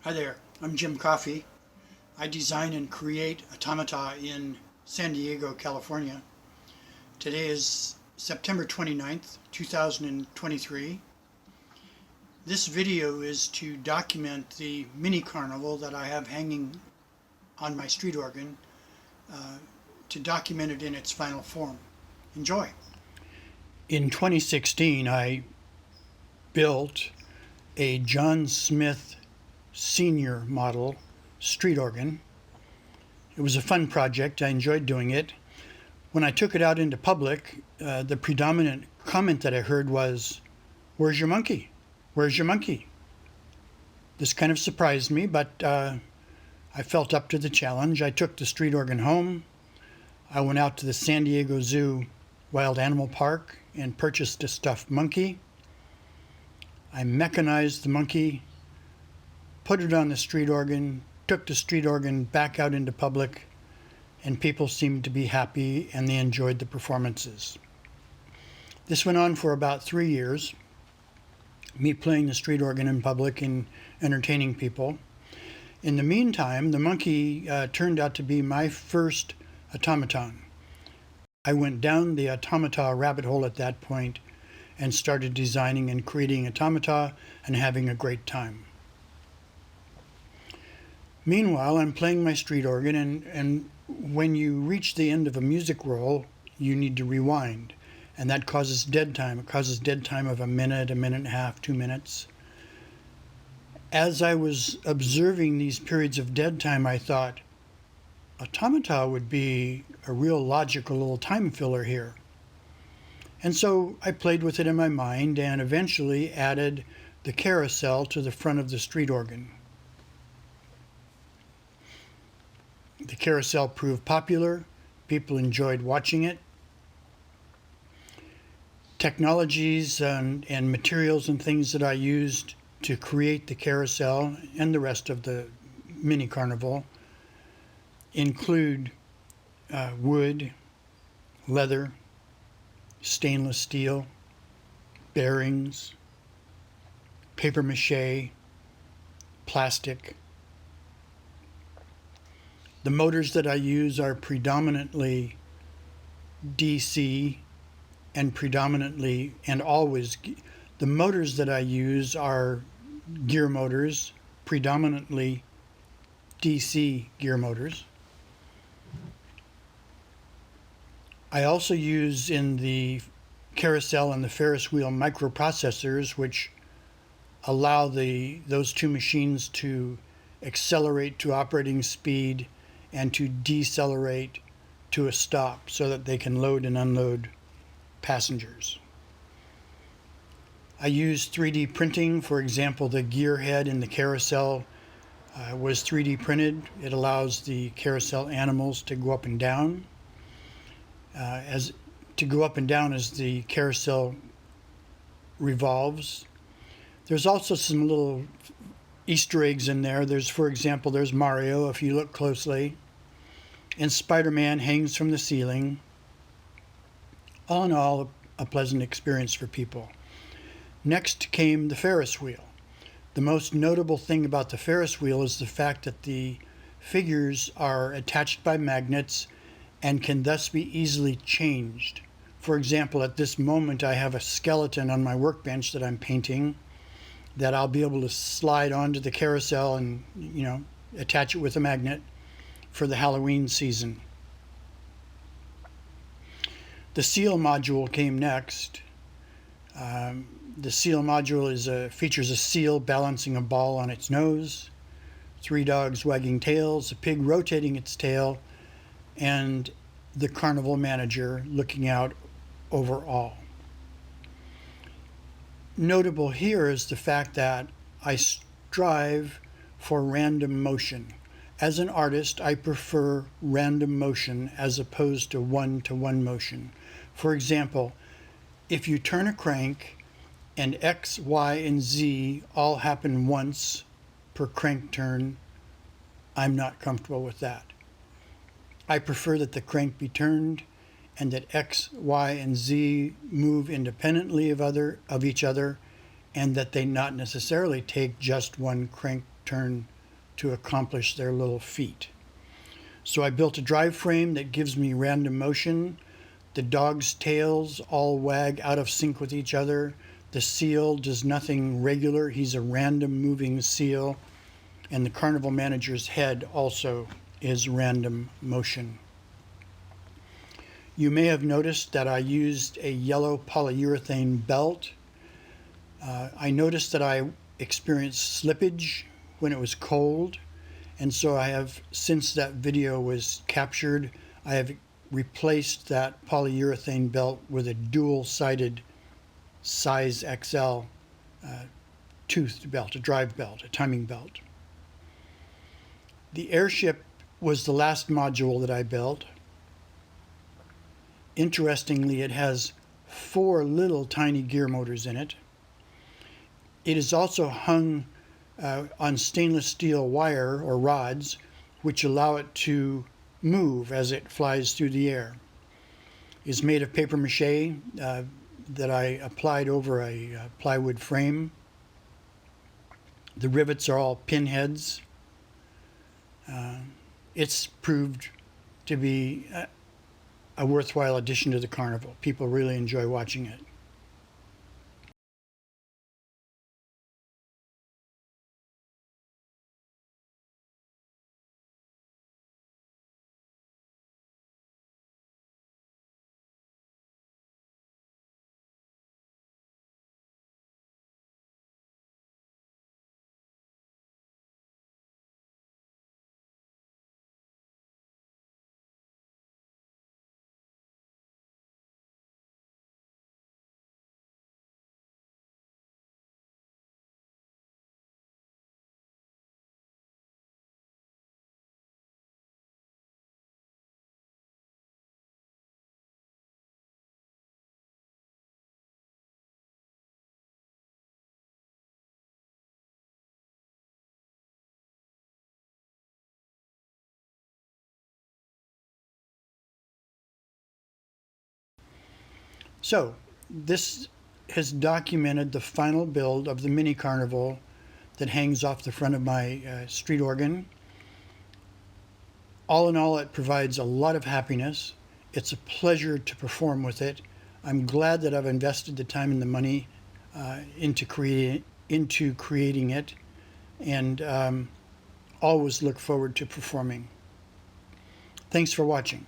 Hi there, I'm Jim Coffey. I design and create automata in San Diego, California. Today is September 29th, 2023. This video is to document the Mini-Carnival that I have hanging on my street organ, to document it in its final form. Enjoy. In 2016, I built a John Smith Senior model street organ. It was a fun project. I enjoyed doing it. When I took it out into public, the predominant comment that I heard was, "Where's your monkey? Where's your monkey?" This kind of surprised me, but I felt up to the challenge. I took the street organ home. I went out to the San Diego Zoo Wild Animal Park and purchased a stuffed monkey. I mechanized the monkey, put it on the street organ, took the street organ back out into public, and people seemed to be happy and they enjoyed the performances. This went on for about 3 years, me playing the street organ in public and entertaining people. In the meantime, the monkey turned out to be my first automaton. I went down the automata rabbit hole at that point and started designing and creating automata and having a great time. Meanwhile, I'm playing my street organ, and when you reach the end of a music roll, you need to rewind, and that causes dead time. It causes dead time of a minute and a half, 2 minutes. As I was observing these periods of dead time, I thought, automata would be a real logical little time filler here. And so I played with it in my mind and eventually added the carousel to the front of the street organ. The carousel proved popular. People enjoyed watching it. Technologies and materials and things that I used to create the carousel and the rest of the Mini-Carnival include wood, leather, stainless steel, bearings, paper mache, plastic. The motors that I use are predominantly DC and always, the motors that I use are gear motors, predominantly DC gear motors. I also use in the carousel and the Ferris wheel microprocessors, which allow those two machines to accelerate to operating speed and to decelerate to a stop so that they can load and unload passengers. I use 3D printing. For example, the gear head in the carousel was 3D printed. It allows the carousel animals to go up and down. As the carousel revolves. There's also some little Easter eggs in there. For example, there's Mario, if you look closely, and Spider-Man hangs from the ceiling. All in all, a pleasant experience for people. Next came the Ferris wheel. The most notable thing about the Ferris wheel is the fact that the figures are attached by magnets and can thus be easily changed. For example, at this moment I have a skeleton on my workbench that I'm painting that I'll be able to slide onto the carousel and, attach it with a magnet for the Halloween season. The seal module came next. The seal module features a seal balancing a ball on its nose, 3 dogs wagging tails, a pig rotating its tail, and the carnival manager looking out over all. Notable here is the fact that I strive for random motion. As an artist, I prefer random motion as opposed to one-to-one motion. For example, if you turn a crank and X, Y, and Z all happen once per crank turn, I'm not comfortable with that. I prefer that the crank be turned and that X, Y, and Z move independently of each other, and that they not necessarily take just one crank turn to accomplish their little feat. So I built a drive frame that gives me random motion. The dog's tails all wag out of sync with each other. The seal does nothing regular. He's a random moving seal. And the carnival manager's head also is random motion. You may have noticed that I used a yellow polyurethane belt. I noticed that I experienced slippage when it was cold, and so I have, since that video was captured, I have replaced that polyurethane belt with a dual-sided size XL toothed belt, a drive belt, a timing belt. The airship was the last module that I built. Interestingly, it has 4 little tiny gear motors in it. It is also hung on stainless steel wire or rods, which allow it to move as it flies through the air. It's made of paper mache that I applied over a plywood frame. The rivets are all pinheads. It's proved to be a worthwhile addition to the carnival. People really enjoy watching it. So, this has documented the final build of the Mini-Carnival that hangs off the front of my street organ. All in all, it provides a lot of happiness. It's a pleasure to perform with it. I'm glad that I've invested the time and the money into creating it, and always look forward to performing. Thanks for watching.